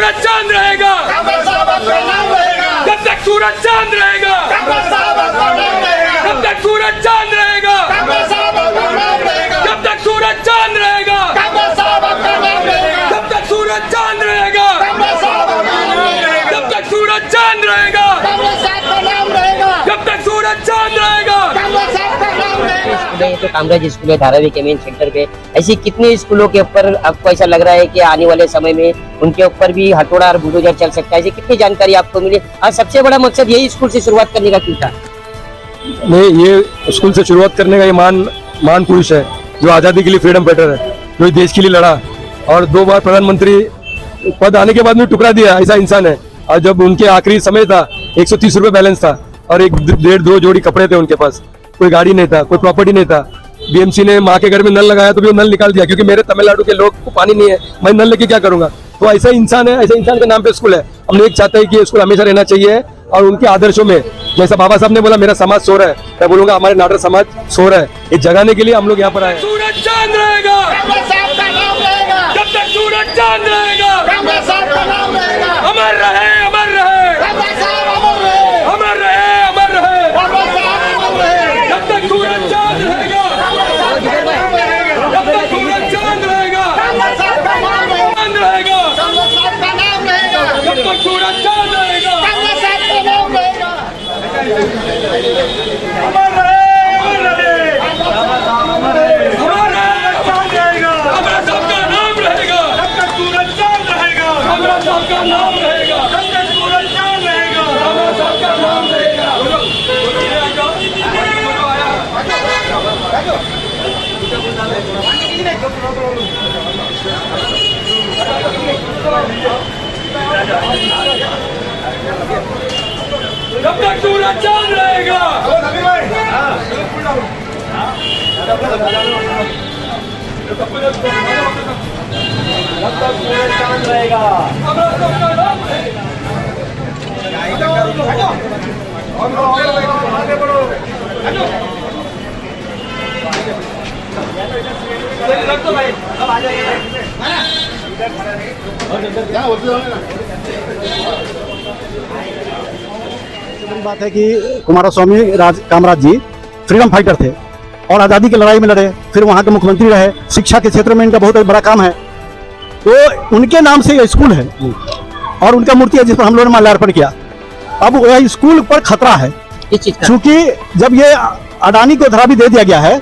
सूरज चांद रहेगा, जब तक सूरज चांद रहेगा, जब तक सूरज चांद रहेगा, जब तक सूरज चांद रहेगा, जब तक सूरज चांद रहेगा, जब तक सूरज चांद रहेगा, जब तक सूरज चांद रहेगा। तो कामराज स्कूल है धारावी के मेन सेंटर पे, ऐसी कितनी स्कूलों के ऊपर आपको ऐसा लग रहा है कि आने वाले समय में उनके ऊपर भी हथौड़ा और बुलडोजर चल सकता है? ऐसी कितनी जानकारी आपको मिली? आज सबसे बड़ा मकसद यही स्कूल से शुरुआत करने का क्यों था? नहीं, ये स्कूल से शुरुआत करने का ये महान पुरुष है जो आज़ादी के लिए फ्रीडम फाइटर है, जो देश के लिए लड़ा और 2 बार प्रधानमंत्री पद आने के बाद में टुकड़ा दिया, ऐसा इंसान है। और जब उनके आखिरी समय था 130 रुपये बैलेंस था और 1-1.5-2 जोड़ी कपड़े थे उनके पास, कोई गाड़ी नहीं था, कोई प्रॉपर्टी नहीं था। बीएमसी ने माँ के घर में नल लगाया तो भी वो नल निकाल दिया, क्योंकि मेरे तमिलनाडु के लोग को पानी नहीं है, मैं नल लेके क्या करूंगा। तो ऐसा इंसान है, ऐसे इंसान के नाम पे स्कूल है। हम लोग चाहते हैं कि ये स्कूल हमेशा रहना चाहिए और उनके आदर्शों में, जैसा बाबा साहब ने बोला मेरा समाज सो रहा है, मैं बोलूंगा हमारे नाडर समाज सो रहा है। ये जगाने के लिए हम लोग यहाँ पर आए। सूरज चांद रहेगा, जब तक सूरज चांद रहेगा, अमर रहे, अमर रहे, अमर रहे, अमर रहे, जब तक सूरज चांद रहेगा, जब तक सूरज चांद रहेगा, चांद रहेगा, जब तक सूरज चांद रहेगा, अमर रहे, अमर रहे, अमर रहे, चांद रहेगा, हमारा सबका नाम रहेगा, जब तक सूरज चांद रहेगा, हमारा सबका नाम रहेगा, जब तक सूरज चांद रहेगा, हमारा सबका नाम रहेगा। जब तक सूरज चांद रहेगा, जब तक सूरज चांद रहेगा, हमारा सबका नाम रहेगा। आगे बढ़ो, रख दो भाई, अब आ जाइए। बात है कि कुमारस्वामी कामराज जी फ्रीडम फाइटर थे और आज़ादी की लड़ाई में लड़े, फिर वहाँ के मुख्यमंत्री रहे, शिक्षा के क्षेत्र में इनका बहुत बड़ा काम है। तो उनके नाम से ये स्कूल है और उनका मूर्ति है जिस पर हम लोगों ने माल्यार्पण किया। अब वह स्कूल पर खतरा है, क्योंकि जब ये अडानी को धरावी दे दिया गया है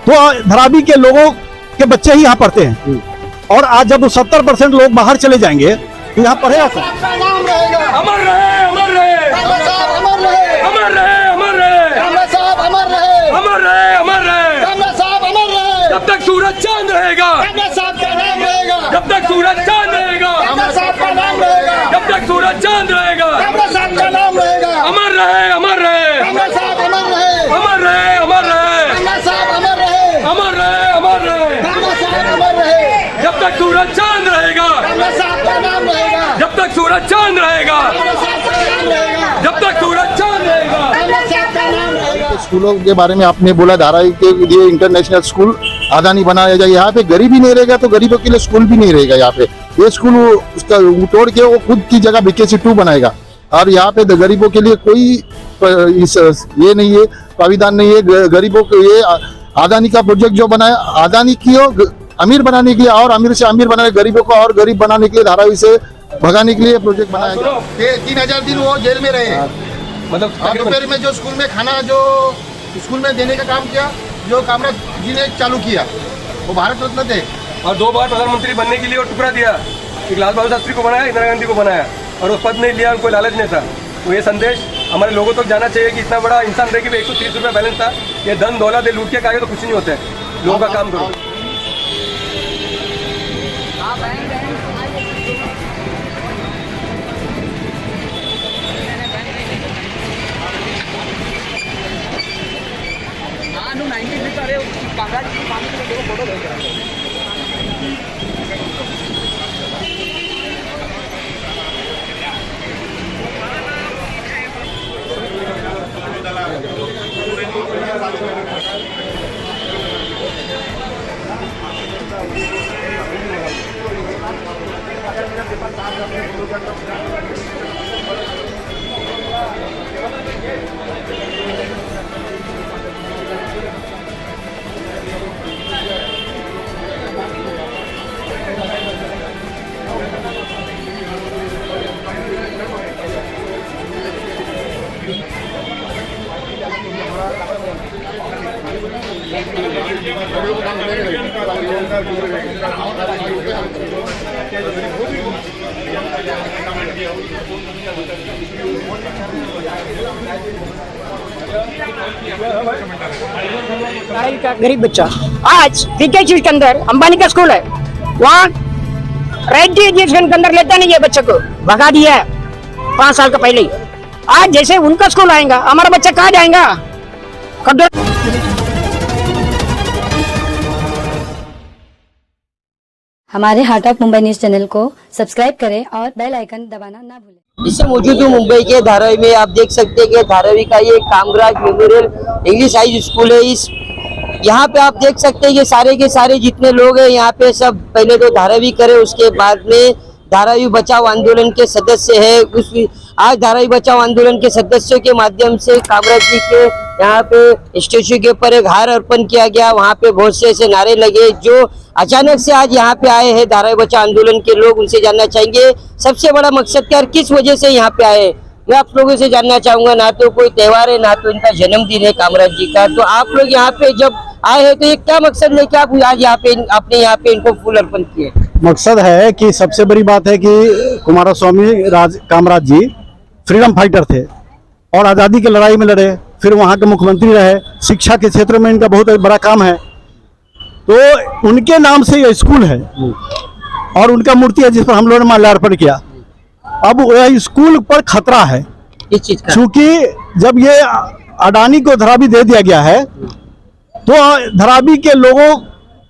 तो धरावी के लोगों के बच्चे ही यहाँ पढ़ते हैं, और आज जब 70% लोग बाहर चले जाएंगे तो यहाँ पढ़ेगा कौन? अमर रहे, अमर रहे, अमर रहे, अमर रहे, अमर रहे, अमर रहे, अमर रहे, जब तक सूरज चांद रहेगा, जब तक सूरज चांद रहेगा, जब तक सूरज चांद रहेगा, अमर रहे, अमर रहे, अमर रहे, अमर रहे, अमर रहे, अमर रहे, जब तक सूरज चांद रहेगा, जब तक सूरज चांद रहेगा, जब तक सूरज चांद रहेगा। स्कूलों के बारे में आपने बोला, धारावी के लिए इंटरनेशनल स्कूल आदानी बनाया जाए। यहाँ पे गरीबी नहीं रहेगा तो गरीबों के लिए स्कूल भी नहीं रहेगा। यहाँ पे ये स्कूल उसका तोड़ के वो खुद की जगह BKC2 बनाएगा और यहाँ पे गरीबों के लिए कोई ये नहीं है, प्राविधान नहीं है। गरीबों को ये आदानी का प्रोजेक्ट जो बनाया, आदानी की अमीर बनाने के लिए और अमीर से अमीर बनाने, गरीबों को और गरीब बनाने के लिए, धारावी से भगाने के लिए प्रोजेक्ट बनाया गया। 3000 दिन वो जेल में रहे, मतलब दोपहर में जो स्कूल में खाना जो स्कूल में देने का काम किया, जो कामराज जी ने चालू किया, वो भारत रत्न थे। और 2 बार प्रधानमंत्री बनने के लिए वो टुकड़ा दिया, एक लाल बहादुर शास्त्री को बनाया, इंदिरा गांधी को बनाया, और वो पद नहीं लिया, उनको लालच नहीं था। तो ये संदेश हमारे लोगों तक जाना चाहिए कि इतना बड़ा इंसान रहे कि 130 रुपये बैलेंस था, ये धन दौलत लूट के खाए तो कुछ नहीं होता है। लोगों का काम करो। पढ़ाई का गरीब बच्चा आज पीके चीज के अंदर अंबानी का स्कूल है, वहाँ राइट एजुकेशन के अंदर लेता नहीं है, बच्चे को भगा दिया है 5 साल का पहले ही। आज जैसे उनका स्कूल आएगा, हमारा बच्चा कहाँ जाएगा? हमारे heart of Mumbai news channel को सब्सक्राइब करें और बेल आइकन दबाना ना भूलें। इससे मौजूद हूँ मुंबई के धारावी में। आप देख सकते हैं कि धारावी का ये Kamaraj memorial English high school है। इस यहाँ पे आप देख सकते हैं कि सारे के सारे जितने लोग हैं यहाँ पे सब पहले तो धारावी करे, उसके बाद में धारावी बचाओ आंदोलन के सदस्य है। उस आज धारावी बचाओ आंदोलन के सदस्यों के माध्यम से कामराज जी के यहाँ पे स्टेचू के ऊपर एक हार अर्पण किया गया। वहाँ पे बहुत से ऐसे नारे लगे। जो अचानक से आज यहाँ पे आए हैं धारावी बचाओ आंदोलन के लोग, उनसे जानना चाहेंगे सबसे बड़ा मकसद क्या, किस वजह से यहाँ पे आए। मैं आप लोगों से जानना चाहूंगा, ना तो कोई त्योहार है, ना तो इनका जन्मदिन है कामराज जी का, तो आप लोग यहाँ पे जब आए हैं तो ये क्या मकसद लेके आप आज यहाँ पे आपने यहाँ पे इनको फूल अर्पण किए? मकसद है कि सबसे बड़ी बात है कि कुमारस्वामी कामराज जी फ्रीडम फाइटर थे और आज़ादी की लड़ाई में लड़े, फिर वहाँ के मुख्यमंत्री रहे। शिक्षा के क्षेत्र में इनका बहुत बड़ा काम है, तो उनके नाम से ये स्कूल है और उनका मूर्ति है जिस पर हम लोगों ने माल्यार्पण किया। अब वह स्कूल पर खतरा है इस चीज का, क्योंकि जब ये अडानी को धरावी दे दिया गया है तो धरावी के लोगों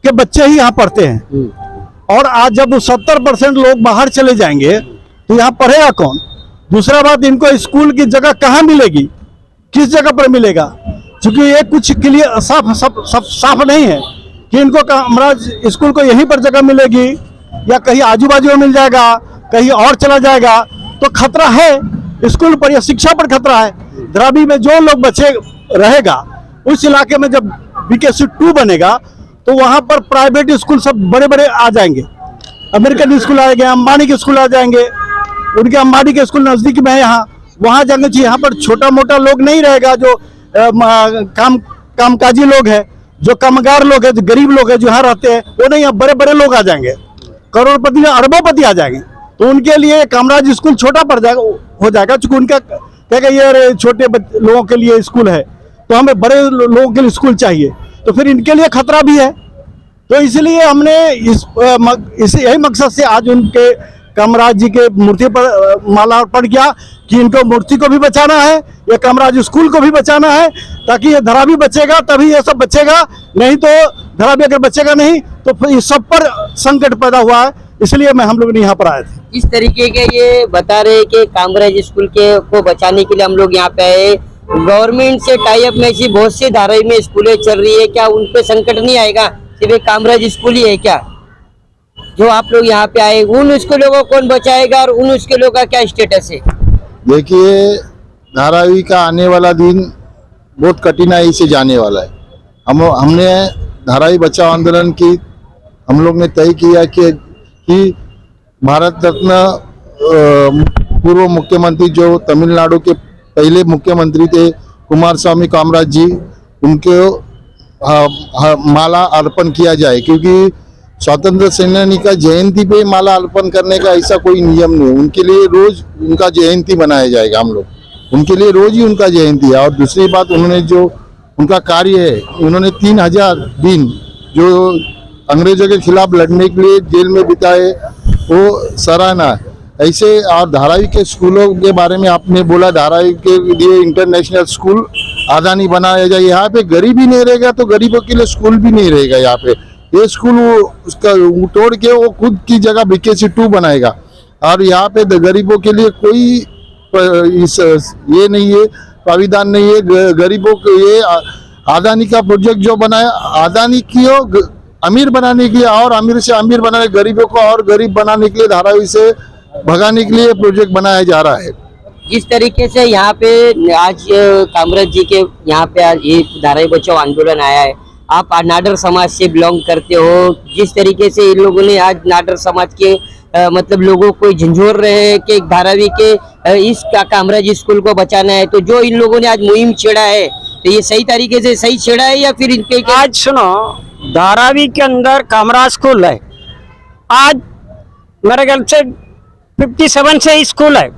के बच्चे ही यहाँ पढ़ते हैं, और आज जब 70% लोग बाहर चले जाएंगे तो यहाँ पढ़ेगा कौन? दूसरा बात, इनको स्कूल की जगह कहाँ मिलेगी, किस जगह पर मिलेगा? क्योंकि ये कुछ के लिए साफ नहीं है कि इनको कामराज स्कूल को यहीं पर जगह मिलेगी या कहीं आजू बाजू में मिल जाएगा, कहीं और चला जाएगा, तो खतरा है स्कूल पर या शिक्षा पर खतरा है। धरावी में जो लोग बच्चे रहेगा, उस इलाके में जब BKC 2 बनेगा तो वहाँ पर प्राइवेट स्कूल सब बड़े बड़े आ जाएंगे, अमेरिकन स्कूल आ जाएंगे, अंबानी के स्कूल आ जाएंगे। उनके अंबानी के स्कूल नजदीक में है, वहाँ जाना चाहिए। यहाँ पर छोटा मोटा लोग नहीं रहेगा, जो कामकाजी लोग हैं, जो कामगार लोग हैं, जो गरीब लोग हैं, जो यहाँ रहते हैं, वो नहीं, यहाँ बड़े बड़े लोग आ जाएंगे, करोड़पति अरबोपति आ जाएंगे। तो उनके लिए कामराज स्कूल छोटा पड़ जाएगा, हो जाएगा, चूंकि उनका कहेगा ये छोटे लोगों के लिए स्कूल है, तो हमें बड़े लोगों के लिए स्कूल चाहिए, तो फिर इनके लिए खतरा भी है। तो इसलिए हमने यही मकसद से आज उनके कामराज जी के मूर्ति पर माला अर्पण किया कि इनको मूर्ति को भी बचाना है, ये कामराज स्कूल को भी बचाना है, ताकि ये धरावी बचेगा तभी ये सब बचेगा, नहीं तो धरावी अगर बचेगा नहीं तो फिर सब पर संकट पैदा हुआ है। इसलिए हम लोग यहाँ पर आए थे। इस तरीके के ये बता रहे कि कामराज स्कूल के को बचाने के लिए हम लोग यहाँ पे आए। गवर्नमेंट से टाई अप में ऐसी बहुत सी धारावी में स्कूलें चल रही है, क्या उन पे संकट नहीं आएगा? सिर्फ एक कामराज स्कूल ही है क्या जो आप लोग यहाँ पे आए? उन स्कूलों को कौन बचाएगा और उन स्कूलों का क्या स्टेटस है? देखिए, धारावी का आने वाला दिन बहुत कठिनाई से जाने वाला है। हमने धारावी बचाओ आंदोलन की हम लोग ने तय किया कि भारत रत्न पूर्व मुख्यमंत्री जो तमिलनाडु के पहले मुख्यमंत्री थे कुमारस्वामी कामराज जी, उनको माला अर्पण किया जाए, क्योंकि स्वतंत्र सेनानी का जयंती पे माला अर्पण करने का ऐसा कोई नियम नहीं। उनके लिए रोज उनका जयंती मनाया जाएगा, हम लोग उनके लिए रोज ही उनका जयंती है। और दूसरी बात, उन्होंने जो उनका कार्य है, उन्होंने 3000 दिन जो अंग्रेजों के खिलाफ लड़ने के लिए जेल में बिताए, वो सराहना है। ऐसे और धारावी के स्कूलों के बारे में आपने बोला, धारावी के लिए इंटरनेशनल स्कूल आदानी बनाया जाए। यहाँ पे गरीबी नहीं रहेगा तो गरीबों के लिए स्कूल भी नहीं रहेगा। यहाँ पे ये स्कूल उसका तोड़ के वो खुद की जगह BKC 2 बनाएगा, और यहाँ पे गरीबों के लिए कोई ये नहीं है, प्राविधान नहीं है। गरीबों को ये आदानी का प्रोजेक्ट जो बनाया, आदानी की अमीर बनाने के लिए और अमीर से अमीर बनाने, गरीबों को और गरीब बनाने के लिए धारावी से भगाने के लिए प्रोजेक्ट बनाया जा रहा है। जिस तरीके से यहाँ पे आज कामराज जी के यहाँ पे आज ये धारावी बचाओ आंदोलन आया है, आप नाडर समाज से बिलोंग करते हो, जिस तरीके से इन लोगों ने आज नाडर समाज के मतलब लोगों को झंझोर रहे हैं कि धारावी के इस कामराज स्कूल को बचाना है, तो जो इन लोगों ने आज मुहिम छेड़ा है तो ये सही तरीके से सही छेड़ा है या फिर इनके आज सुनो, धारावी के अंदर कामराज स्कूल है, आज मेरे ख्याल से 57 से स्कूल है,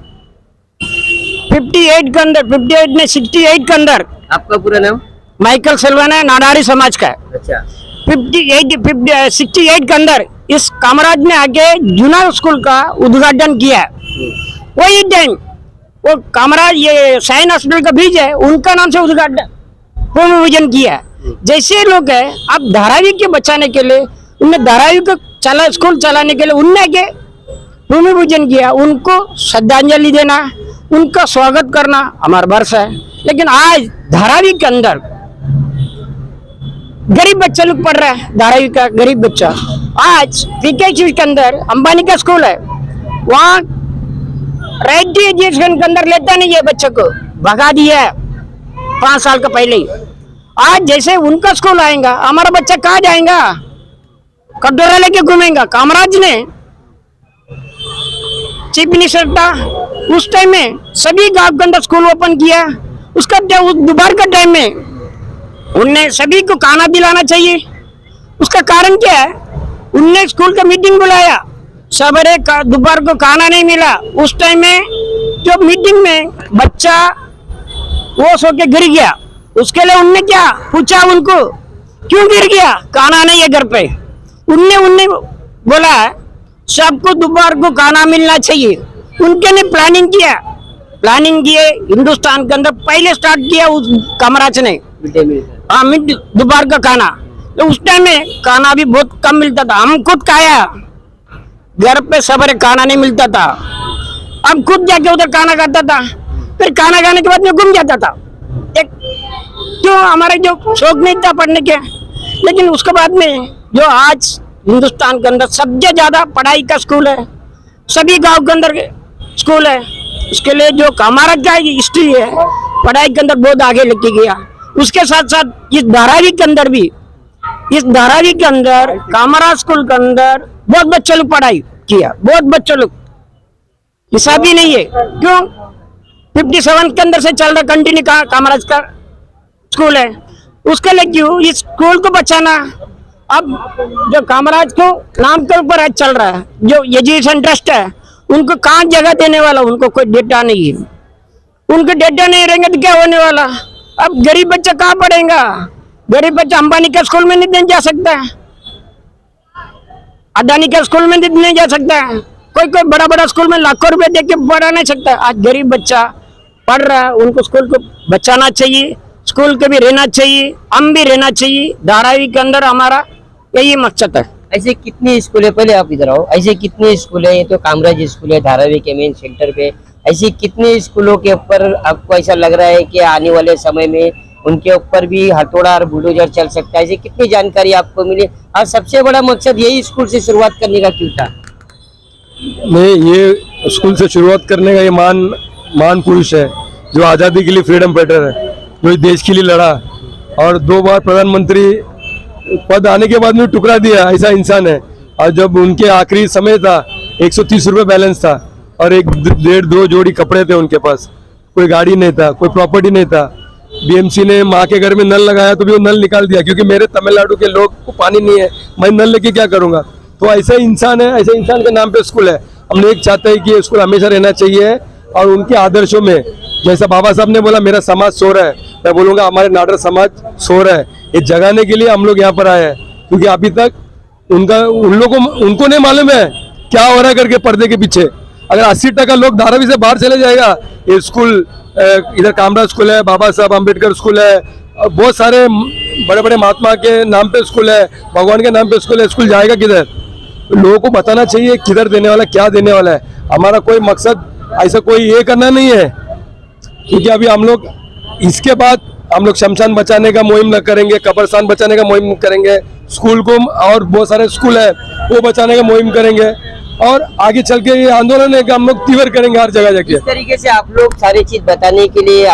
58 के अंदर 58 में 68 के अंदर। आपका पूरा नाम? माइकल सिल्वन है, नाडारी समाज का है। अच्छा, 68 के अंदर इस कामराज ने आके जूना स्कूल का उद्घाटन किया है। वही टाइम वो कामराज ये साइन हॉस्पिटल का बीज है, उनका नाम से उद्घाटन भूमि पूजन किया है। जैसे लोग है, अब धारावी के बचाने के लिए उनने धारावी को स्कूल चलाने के लिए उनने आगे भूमि पूजन किया, उनको श्रद्धांजलि देना, उनका स्वागत करना हमारा वर्ष है। लेकिन आज धारावी के अंदर गरीब बच्चा लोग पढ़ रहा है, धारावी का गरीब बच्चा। आज पीके के अंदर अंबानी का स्कूल है, वहाँ रेड्डी एजुकेशन के अंदर लेता नहीं है, बच्चों को भगा दिया है 5 साल का पहले ही। आज जैसे उनका स्कूल आएगा, हमारा बच्चा कहाँ जाएगा? कटोरा लेके घूमेगा। कामराज ने चीफ मिनिस्टर था उस टाइम में, सभी गांव के अंदर स्कूल ओपन किया। उसका दोपहर का टाइम में उनने सभी को खाना दिलाना चाहिए। उसका कारण क्या है? उनने स्कूल का मीटिंग बुलाया, सवेरे दोपहर को खाना नहीं मिला। उस टाइम में जो मीटिंग में बच्चा वो सो के गिर गया, उसके लिए उनने क्या पूछा, उनको क्यों गिर गया? खाना नहीं है घर पे। उनने बोला सबको दोपहर को खाना मिलना चाहिए। उनके ने प्लानिंग किए हिंदुस्तान के अंदर पहले स्टार्ट किया उस कामराज ने दोपहर का खाना। तो उस टाइम में खाना भी बहुत कम मिलता था, हम खुद खाया, घर पे सवेरे खाना नहीं मिलता था, अब खुद जाके उधर खाना खाता था। फिर खाना खाने के बाद में घूम जाता था, एक जो हमारे जो शौक नहीं था पढ़ने के। लेकिन उसके बाद में जो आज हिंदुस्तान के अंदर सबसे ज्यादा पढ़ाई का स्कूल है, सभी गांव के अंदर स्कूल है, उसके लिए जो कामराज का हिस्ट्री है पढ़ाई के अंदर बहुत आगे लेके गया। उसके साथ साथ इस धारावी के अंदर भी, इस धारावी के अंदर कामराज स्कूल के अंदर बहुत बच्चे लोग पढ़ाई किया, बहुत बच्चे लोग, हिसाब ही नहीं है। क्यों? 57 के अंदर से चल रहा कंटिन्यू कामराज का स्कूल है, उसके लिए क्यों इस स्कूल को बचाना? अब जो कामराज को नाम के ऊपर आज चल रहा है, जो एजुकेशन ट्रस्ट है, उनको कहाँ जगह देने वाला? उनको कोई डेटा नहीं है। उनको डेटा नहीं रहेंगे तो क्या होने वाला? अब गरीब बच्चा कहाँ पढ़ेगा? गरीब बच्चा अंबानी का स्कूल में नहीं जा सकता है, अदानी का स्कूल में नहीं जा सकता है, कोई बड़ा बड़ा स्कूल में लाखों रुपए दे के पढ़ा नहीं सकता। आज गरीब बच्चा पढ़ रहा है, उनको स्कूल को बचाना चाहिए, स्कूल के भी रहना चाहिए, हम भी रहना चाहिए। धारावी के अंदर हमारा यही मकसद है। ऐसे कितनी स्कूल है, पहले आप इधर आओ, ऐसे कितने स्कूल है? ये तो कामराज स्कूल है धारावी के मेन सेंटर पे, ऐसे कितने स्कूलों के ऊपर आपको ऐसा लग रहा है कि आने वाले समय में उनके ऊपर भी हथौड़ा और बुलडोजर चल सकता है? ऐसी कितनी जानकारी आपको मिली? और सबसे बड़ा मकसद यही स्कूल से शुरुआत करने का क्यों था? नहीं, ये स्कूल से शुरुआत करने का ये महान पुरुष है जो आज़ादी के लिए फ्रीडम फाइटर है, जो देश के लिए लड़ा और 2 बार प्रधानमंत्री पद आने के बाद में टुकरा दिया, ऐसा इंसान है। और जब उनके आखिरी समय था 130 रुपये बैलेंस था और 1-1.5-2 जोड़ी कपड़े थे उनके पास, कोई गाड़ी नहीं था, कोई प्रॉपर्टी नहीं था। बीएमसी ने माँ के घर में नल लगाया तो भी वो नल निकाल दिया, क्योंकि मेरे तमिलनाडु के लोग को पानी नहीं है, मैं नल लेके क्या करूँगा? तो ऐसा इंसान है, ऐसे इंसान के नाम पे स्कूल है। हम एक चाहते हैं कि ये स्कूल हमेशा रहना चाहिए और उनके आदर्शों में, जैसा बाबा साहब ने बोला मेरा समाज सो रहा है, मैं बोलूँगा हमारे नाडर समाज सो रहा है। ये जगाने के लिए हम लोग यहाँ पर आए हैं, क्योंकि अभी तक उनको नहीं मालूम है क्या हो रहा है करके पर्दे के पीछे। अगर 80% लोग धारावी से बाहर चले जाएगा, ये स्कूल इधर कामराज स्कूल है, बाबा साहब अम्बेडकर स्कूल है, और बहुत सारे बड़े बड़े महात्मा के नाम पे स्कूल है, भगवान के नाम पे स्कूल है, स्कूल जाएगा किधर? लोगों को बताना चाहिए किधर देने वाला, क्या देने वाला है। हमारा कोई मकसद ऐसा कोई ये करना नहीं है, क्योंकि अभी हम लोग इसके बाद हम लोग शमशान बचाने का मुहिम न करेंगे, कब्रिस्तान बचाने का मुहिम करेंगे, स्कूल को और बहुत सारे स्कूल है वो बचाने का मुहिम करेंगे। और आगे चल के ये आंदोलन है कि हम लोग तीव्र करेंगे हर जगह जाके। इस तरीके से आप लोग सारी चीज बताने के लिए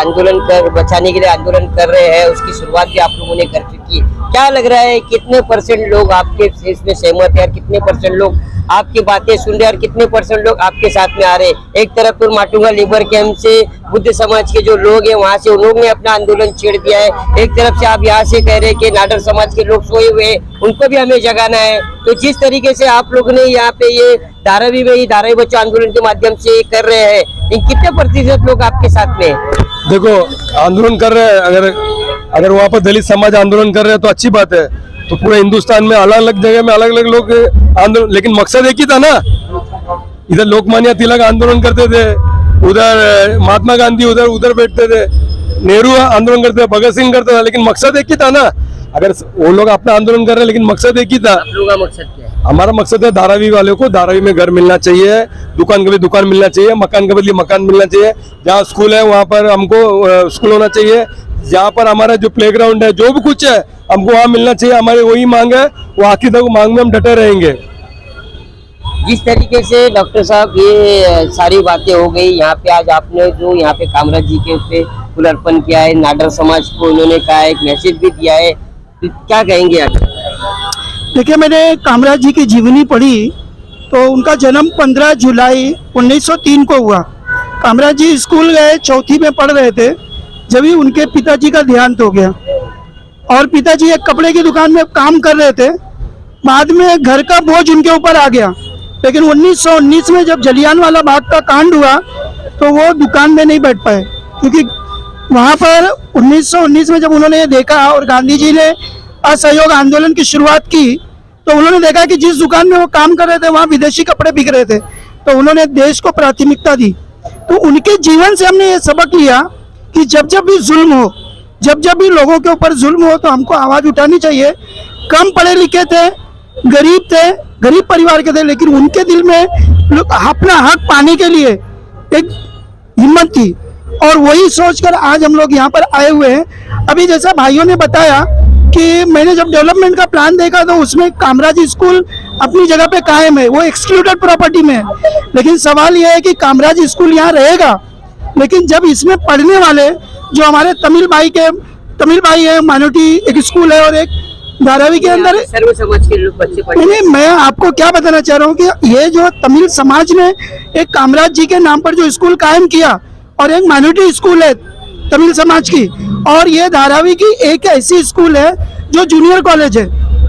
बचाने के लिए आंदोलन कर रहे हैं, उसकी शुरुआत भी आप लोगों ने कर चुकी है। क्या लग रहा है कितने % लोग आपके इसमें सहमत है और कितने % लोग आपकी बातें सुन रहे हैं और कितने % लोग आपके साथ में आ रहे हैं? एक तरफ तो माटुंगा लेबर कैंप से बुद्ध समाज के जो लोग हैं वहाँ से उन लोगों ने अपना आंदोलन छेड़ दिया है, एक तरफ से आप यहाँ से कह रहे हैं कि नाडर समाज के लोग सोए हुए हैं, उनको भी हमें जगाना है। तो जिस तरीके से आप लोग ने यहाँ पे ये धारावी में ही धारावी बच्चों आंदोलन के माध्यम से कर रहे हैं, इन कितने % लोग आपके साथ में हैं? देखो आंदोलन कर रहे हैं, अगर वहाँ पर दलित समाज आंदोलन कर रहे हैं तो अच्छी बात है। तो पूरे हिंदुस्तान में अलग अलग जगह में अलग अलग लोग आंदोलन, लेकिन मकसद एक ही था ना। इधर लोकमान्य तिलक आंदोलन करते थे, उधर महात्मा गांधी उधर बैठते थे, नेहरू आंदोलन करते थे, भगत सिंह करते थे, लेकिन मकसद एक ही था ना। अगर वो लोग अपना आंदोलन कर रहे हैं लेकिन मकसद एक ही था। आप लोगों का मकसद क्या है? हमारा मकसद है धारावी वालों को धारावी में घर मिलना चाहिए, दुकान के बदले दुकान मिलना चाहिए, मकान के बदले मकान मिलना चाहिए, जहाँ स्कूल है वहाँ पर हमको स्कूल होना चाहिए, जहाँ पर हमारा जो प्लेग्राउंड है जो भी कुछ है हमको वहाँ मिलना चाहिए। हमारी वही मांग है, वो आखिर तक मांग में हम डटे रहेंगे। जिस तरीके से डॉक्टर साहब ये सारी बातें हो गई, यहाँ पे आज आपने जो यहाँ पे कामराज जी के उसपे फूल अर्पण किया है, नाडर समाज को उन्होंने कहा है, एक मैसेज भी दिया है, तो क्या कहेंगे आप? देखिए मैंने कामराज जी की जीवनी पढ़ी तो उनका जन्म 15 जुलाई 1903 को हुआ। कामराज जी स्कूल गए, चौथी में पढ़ रहे थे, जब ही उनके पिताजी का देहांत हो गया और पिताजी एक कपड़े की दुकान में काम कर रहे थे। बाद में घर का बोझ उनके ऊपर आ गया, लेकिन 1919 में जब जलियांवाला बाग का कांड हुआ तो वो दुकान में नहीं बैठ पाए, क्योंकि वहाँ पर 1919 में जब उन्होंने ये देखा और गांधी जी ने असहयोग आंदोलन की शुरुआत की तो उन्होंने देखा कि जिस दुकान में वो काम कर रहे थे वहाँ विदेशी कपड़े बिक रहे थे, तो उन्होंने देश को प्राथमिकता दी। तो उनके जीवन से हमने ये सबक लिया कि जब जब भी जुल्म हो, जब जब भी लोगों के ऊपर जुल्म हो तो हमको आवाज़ उठानी चाहिए। कम पढ़े लिखे थे, गरीब परिवार के थे, लेकिन उनके दिल में अपना हक पाने के लिए एक हिम्मत थी और वही सोचकर आज हम लोग यहाँ पर आए हुए हैं। अभी जैसा भाइयों ने बताया कि मैंने जब डेवलपमेंट का प्लान देखा तो उसमें कामराज स्कूल अपनी जगह पे कायम है, वो एक्सक्लूडेड प्रॉपर्टी में है, लेकिन सवाल यह है कि कामराज स्कूल यहाँ रहेगा, लेकिन जब इसमें पढ़ने वाले जो हमारे तमिल भाई है, माइनॉरिटी एक स्कूल है और एक धारावी के अंदर सर्व समाज के लोग बच्चे पढ़े। नहीं, मैं आपको क्या बताना चाह रहा हूँ कि ये जो तमिल समाज ने एक कामराज जी के नाम पर जो स्कूल कायम किया और एक माइनॉरिटी स्कूल है तमिल समाज की, और ये धारावी की एक ऐसी स्कूल है जो जूनियर कॉलेज है।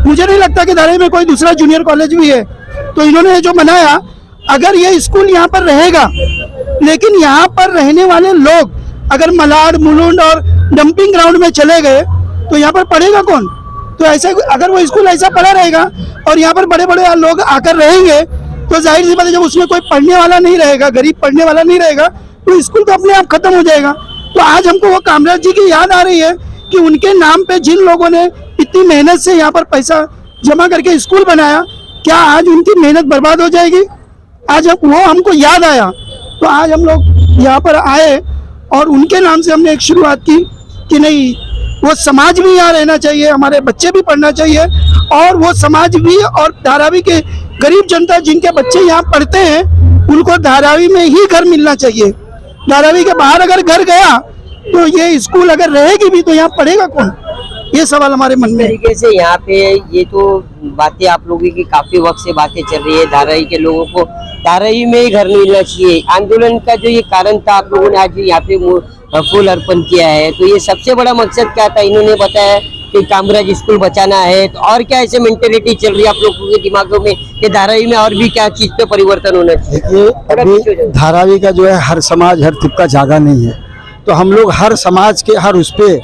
मुझे नहीं लगता कि धारावी में कोई दूसरा जूनियर कॉलेज भी है। तो इन्होंने जो बनाया, अगर ये स्कूल यहाँ पर रहेगा, लेकिन यहाँ पर रहने वाले लोग अगर मलाड, मुलुंड और डंपिंग ग्राउंड में चले गए तो यहाँ पर पढ़ेगा कौन? तो ऐसे अगर वो स्कूल ऐसा पड़ा रहेगा और यहाँ पर बड़े बड़े लोग आकर रहेंगे तो जाहिर सी बात है जब उसमें कोई पढ़ने वाला नहीं रहेगा, गरीब पढ़ने वाला नहीं रहेगा, तो स्कूल तो अपने आप खत्म हो जाएगा। तो आज हमको वो कामराज जी की याद आ रही है कि उनके नाम पे जिन लोगों ने इतनी मेहनत से यहाँ पर पैसा जमा करके स्कूल बनाया, क्या आज उनकी मेहनत बर्बाद हो जाएगी? आज वो हमको याद आया तो आज हम लोग यहाँ पर आए और उनके नाम से हमने एक शुरुआत की कि नहीं, वो समाज भी यहाँ रहना चाहिए, हमारे बच्चे भी पढ़ना चाहिए, और वो समाज भी और धारावी के गरीब जनता जिनके बच्चे यहाँ पढ़ते हैं उनको धारावी में ही घर मिलना चाहिए। धारावी के बाहर अगर घर गया तो ये स्कूल अगर रहेगी भी तो यहाँ पढ़ेगा कौन? ये सवाल हमारे मन में। तरीके से यहाँ पे ये तो बातें आप लोगों की काफी वक्त से बातें चल रही है, धारावी के लोगों को धारावी में ही घर मिलना चाहिए। आंदोलन का जो ये कारण था, आप लोगों ने आज यहाँ पे फूल अर्पण किया है, तो ये सबसे बड़ा मकसद क्या था? इन्होंने बताया कि कामराज स्कूल बचाना है, तो और क्या ऐसे मेंटेलिटी चल रही है आप लोगों के दिमागों में कि धारावी में और भी क्या चीज पे परिवर्तन होना चाहिए? देखिए अभी धारावी का जो है हर समाज हर तिब्का जागा नहीं है, तो हम लोग हर समाज के हर उस पे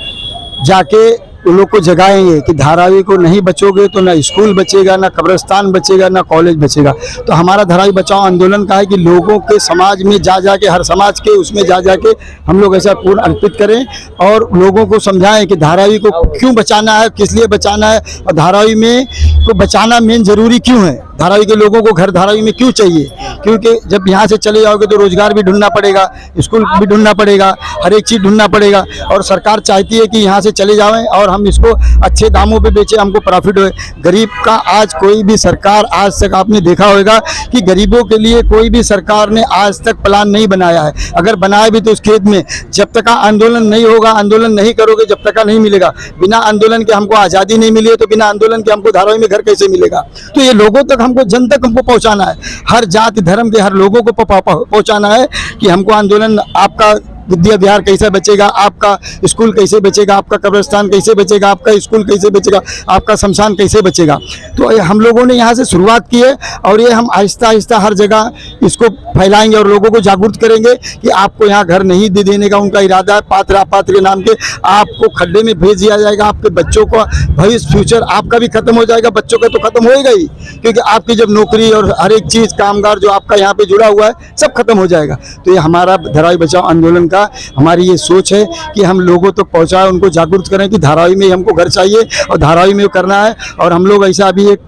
जाके उन लोग को जगाएंगे कि धारावी को नहीं बचोगे तो ना स्कूल बचेगा, ना कब्रिस्तान बचेगा, ना कॉलेज बचेगा। तो हमारा धारावी बचाओ आंदोलन का है कि लोगों के समाज में जा जाके, हर समाज के उसमें जा जाके हम लोग ऐसा पूर्ण अर्पित करें और लोगों को समझाएं कि धारावी को क्यों बचाना है, किस लिए बचाना है और धारावी में को बचाना मेन जरूरी क्यों है। धारावी के लोगों को घर धारावी में क्यों चाहिए? क्योंकि जब यहाँ से चले जाओगे तो रोजगार भी ढूंढना पड़ेगा, स्कूल भी ढूंढना पड़ेगा, हर एक चीज़ ढूंढना पड़ेगा। और सरकार चाहती है कि यहाँ से चले जाएं और हम इसको अच्छे दामों पे बेचें, हमको प्रॉफिट होए। गरीब का आज कोई भी सरकार, आज तक आपने देखा होगा कि गरीबों के लिए कोई भी सरकार ने आज तक प्लान नहीं बनाया है। अगर बनाया भी तो उस खेत में जब तक आंदोलन नहीं होगा, आंदोलन नहीं करोगे जब तक नहीं मिलेगा। बिना आंदोलन के हमको आज़ादी नहीं मिली है तो बिना आंदोलन के हमको धारावी में घर कैसे मिलेगा? तो ये लोगों तक, हमको जन तक हमको पहुंचाना है, हर जाति धर्म के हर लोगों को पहुंचाना है कि हमको आंदोलन, आपका विद्या विहार कैसे बचेगा, आपका स्कूल कैसे बचेगा, आपका कब्रिस्तान कैसे बचेगा, आपका स्कूल कैसे बचेगा, आपका शमशान कैसे बचेगा। तो हम लोगों ने यहाँ से शुरुआत की है और ये हम आहिस्ता आहिस्ता हर जगह इसको फैलाएंगे और लोगों को जागरूक करेंगे कि आपको यहाँ घर नहीं दे देने का उनका इरादा है। पात्र अपात्र के नाम के आपको खड्डे में भेज दिया जाएगा, आपके बच्चों का भविष्य, फ्यूचर आपका भी खत्म हो जाएगा, बच्चों का तो खत्म होएगा ही, क्योंकि आपकी जब नौकरी और हर एक चीज़, कामगार जो आपका यहाँ पे जुड़ा हुआ है सब खत्म हो जाएगा। तो ये हमारा धारावी बचाओ आंदोलन का हमारी ये सोच है कि हम लोगों तक पहुँचाएं, उनको जागरूक करें कि धारावी में हमको घर चाहिए और धारावी में करना है। और हम लोग ऐसा अभी एक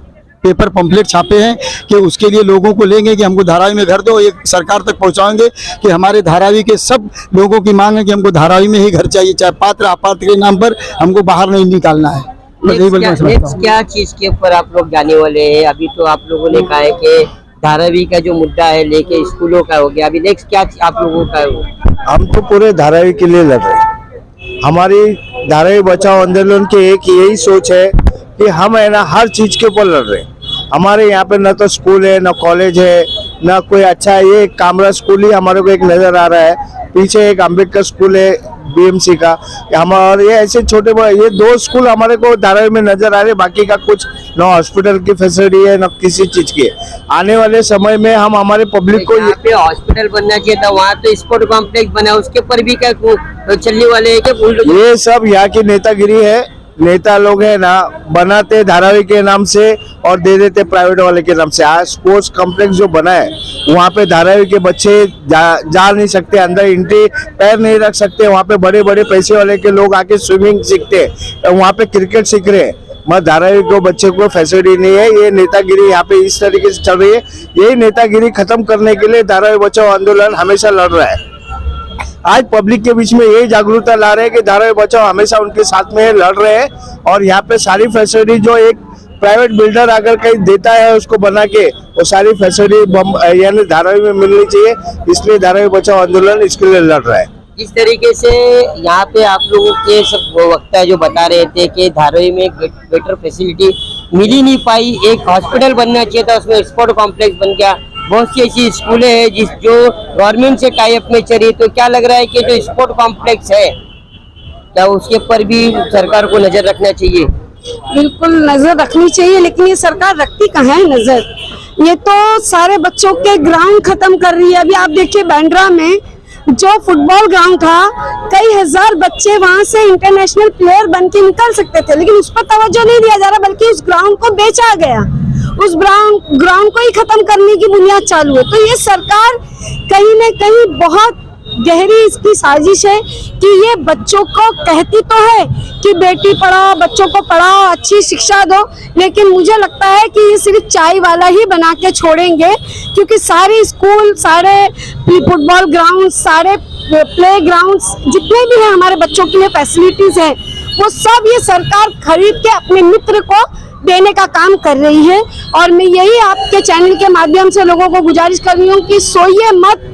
पेपर पंपलेट छापे हैं कि उसके लिए लोगों को लेंगे कि हमको धारावी में घर दो, ये सरकार तक पहुंचाएंगे कि हमारे धारावी के सब लोगों की मांग है कि हमको धारावी में ही घर चाहिए, चाहे पात्र अपात्र के नाम पर, हमको बाहर नहीं निकालना है। नेक्स्ट क्या चीज के ऊपर आप लोग जाने वाले हैं? अभी तो आप लोगों ने कहा है कि धारावी का जो मुद्दा है लेके स्कूलों का हो गया, अभी नेक्स्ट क्या आप लोगों का है? हम तो पूरे धारावी के लिए लड़ रहे हैं। हमारी धारावी बचाओ आंदोलन की एक यही सोच है कि हम है ना हर चीज के ऊपर लड़ रहे हैं। हमारे यहाँ पे न तो स्कूल है, न कॉलेज है, न कोई अच्छा है। ये कामरा स्कूल ही हमारे को एक नजर आ रहा है, पीछे एक अम्बेडकर स्कूल है बीएमसी का, हमारे ये ऐसे छोटे ये 2 स्कूल हमारे को धारावी में नजर आ रहे। बाकी का कुछ न हॉस्पिटल की फैसिलिटी है, न किसी चीज की। आने वाले समय में हम हमारे पब्लिक को, यहाँ पे हॉस्पिटल बनना चाहिए था, वहाँ तो स्पोर्ट कॉम्प्लेक्स बना, उसके ऊपर भी क्या चलने वाले है क्या? ये सब यहाँ की नेतागिरी है। नेता लोग है ना बनाते धारावी के नाम से और दे देते प्राइवेट वाले के नाम से। आज स्पोर्ट्स कॉम्प्लेक्स जो बना है वहाँ पे धारावी के बच्चे जा नहीं सकते, अंदर एंट्री पैर नहीं रख सकते। वहाँ पे बड़े बड़े पैसे वाले के लोग आके स्विमिंग सीखते हैं, वहाँ पे क्रिकेट सीख रहे हैं, मगर धारावी को बच्चे को फैसिलिटी नहीं है। ये नेतागिरी यहाँ पे इस तरीके से चल रही है। यही नेतागिरी खत्म करने के लिए धारावी बचाओ आंदोलन हमेशा लड़ रहा है। आज पब्लिक के बीच में यही जागरूकता ला रहे हैं कि धारावी बचाओ हमेशा उनके साथ में लड़ रहे हैं। और यहाँ पे सारी फैसिलिटी जो एक प्राइवेट बिल्डर अगर कहीं देता है उसको बना के, वो सारी फैसिलिटी यानी धारावी में मिलनी चाहिए। इसलिए धारावी बचाओ आंदोलन इसके लिए लड़ रहा है। जिस तरीके से यहाँ पे आप लोगों के सब वक्ता जो बता रहे थे कि धारावी में बेटर फैसिलिटी मिल ही नहीं पाई, एक हॉस्पिटल बनना चाहिए था, उसमें स्पोर्ट कॉम्प्लेक्स बन गया, बहुत सी ऐसी स्कूलें हैं जिस जो गवर्नमेंट से टाई अप में चली। तो क्या लग रहा है कि जो स्पोर्ट कॉम्प्लेक्स है क्या उसके ऊपर भी सरकार को नजर रखना चाहिए? बिल्कुल नजर रखनी चाहिए, लेकिन ये सरकार रखती कहाँ है नजर? ये तो सारे बच्चों के ग्राउंड खत्म कर रही है। अभी आप देखिए बांद्रा में जो फुटबॉल ग्राउंड था, कई हजार बच्चे वहां से इंटरनेशनल प्लेयर बन के निकल सकते थे, लेकिन उस पर तवज्जो नहीं दिया जा रहा, बल्कि उस ग्राउंड को बेचा गया। उस ग्राउंड को ही खत्म करने की बुनियाद चालू है। तो ये सरकार कहीं न कहीं बहुत गहरी इसकी साजिश है कि ये बच्चों को कहती तो है कि बेटी पढ़ाओ, बच्चों को पढ़ाओ, अच्छी शिक्षा दो, लेकिन मुझे लगता है कि ये सिर्फ चाय वाला ही बना के छोड़ेंगे, क्योंकि सारे स्कूल, सारे फुटबॉल ग्राउंड, सारे प्ले ग्राउंड्स जितने भी हैं हमारे बच्चों के लिए फैसिलिटीज हैं, वो सब ये सरकार खरीद के अपने मित्र को देने का काम कर रही है। और मैं यही आपके चैनल के माध्यम से लोगों को गुजारिश कर रही हूँ कि सोइए मत।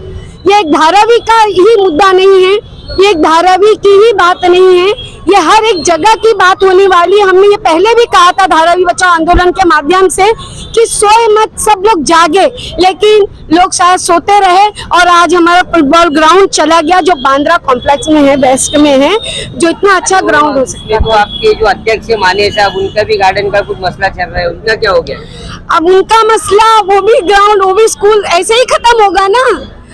ये एक धारावी का ही मुद्दा नहीं है, ये एक धारावी की ही बात नहीं है, ये हर एक जगह की बात होने वाली है। हमने ये पहले भी कहा था धारावी बचाओ आंदोलन के माध्यम से कि सोए मत, सब लोग जागे, लेकिन लोग शायद सोते रहे और आज हमारा फुटबॉल ग्राउंड चला गया जो बांद्रा कॉम्प्लेक्स में है, वेस्ट में है, जो इतना अच्छा ग्राउंड हो सकता है। तो आपके जो अध्यक्ष माने साहब, उनका भी गार्डन का कुछ मसला चल रहा है, उनका क्या हो गया? अब उनका मसला, वो भी ग्राउंड, वो भी स्कूल ऐसे ही खत्म होगा ना।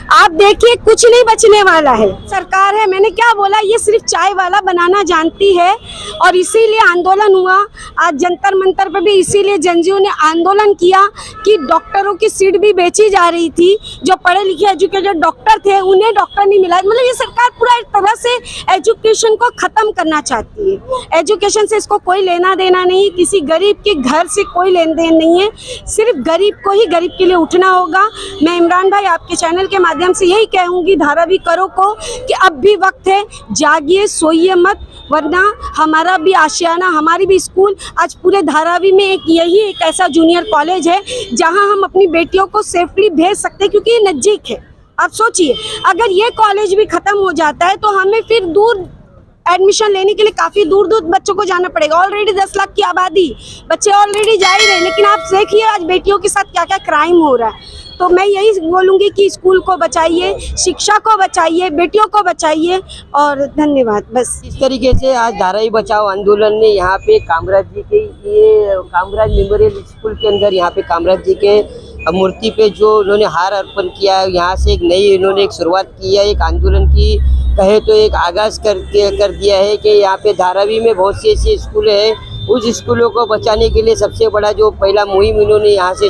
आप देखिए कुछ नहीं बचने वाला है। सरकार है, मैंने क्या बोला, ये सिर्फ चाय वाला बनाना जानती है और इसीलिए आंदोलन हुआ। आज जंतर मंतर पे भी इसीलिए जनजीव ने आंदोलन किया कि डॉक्टरों की सीट भी बेची जा रही थी। जो पढ़े लिखे एजुकेटेड डॉक्टर थे उन्हें डॉक्टर नहीं मिला। मतलब ये सरकार पूरा एक तरह से एजुकेशन को खत्म करना चाहती है। एजुकेशन से इसको कोई लेना देना नहीं, किसी गरीब के घर से कोई लेन देन नहीं है। सिर्फ गरीब को ही गरीब के लिए उठना होगा। मैं इमरान भाई आपके चैनल के माध्यम से यही कहूंगी धाराविकरों को कि अब भी वक्त है, जागिए, सोइए मत, वरना हमारा भी आशियाना, हमारी भी स्कूल, आज पूरे धारावी में यही एक ऐसा जूनियर कॉलेज है जहां हम अपनी बेटियों को सेफली भेज सकते हैं, क्योंकि ये नज़दीक है। आप सोचिए अगर ये कॉलेज भी खत्म हो जाता है तो हमें फिर दूर एडमिशन लेने के लिए काफ़ी दूर दूर बच्चों को जाना पड़ेगा। ऑलरेडी 10 लाख की आबादी, बच्चे ऑलरेडी जा ही रहे, लेकिन आप देखिए आज बेटियों के साथ क्या क्या क्राइम हो रहा है। तो मैं यही बोलूँगी कि स्कूल को बचाइए, शिक्षा को बचाइए, बेटियों को बचाइए और धन्यवाद। बस इस तरीके से आज धारावी बचाओ आंदोलन ने यहाँ पे कामराज जी के ये कामराज मेमोरियल स्कूल के अंदर यहाँ पे कामराज जी के मूर्ति पे जो उन्होंने हार अर्पण किया, यहाँ से एक नई इन्होंने एक शुरुआत की है, एक आंदोलन की कहे तो एक आगाज़ कर दिया है कि यहाँ पे धारावी में बहुत सी ऐसी स्कूलें हैं, उस स्कूलों को बचाने के लिए सबसे बड़ा जो पहला मुहिम इन्होंने यहाँ से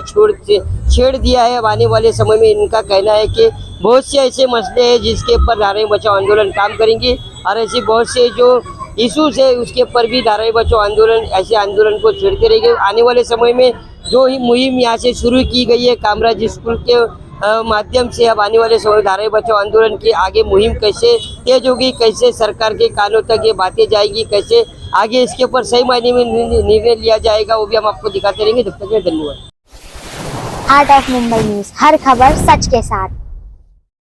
छेड़ दिया है। अब आने वाले समय में इनका कहना है कि बहुत से ऐसे मसले हैं जिसके ऊपर धारावी बचाओ आंदोलन काम करेंगे और ऐसे बहुत से जो इशूज़ है उसके ऊपर भी धारावी बचाओ आंदोलन ऐसे आंदोलन को छेड़ते रहेंगे। आने वाले समय में जो ही मुहिम यहाँ से शुरू की गई है कामराज स्कूल के माध्यम से, अब आने वाले समय धारावी बचाओ आंदोलन की आगे मुहिम कैसे तेज होगी, कैसे सरकार के कानों तक ये बातें जाएगी, कैसे आगे इसके ऊपर सही मायने में निर्णय लिया जाएगा, वो भी हम आपको दिखाते रहेंगे। तब तक धन्यवाद। हार्ट ऑफ मुंबई न्यूज, हर खबर सच के साथ।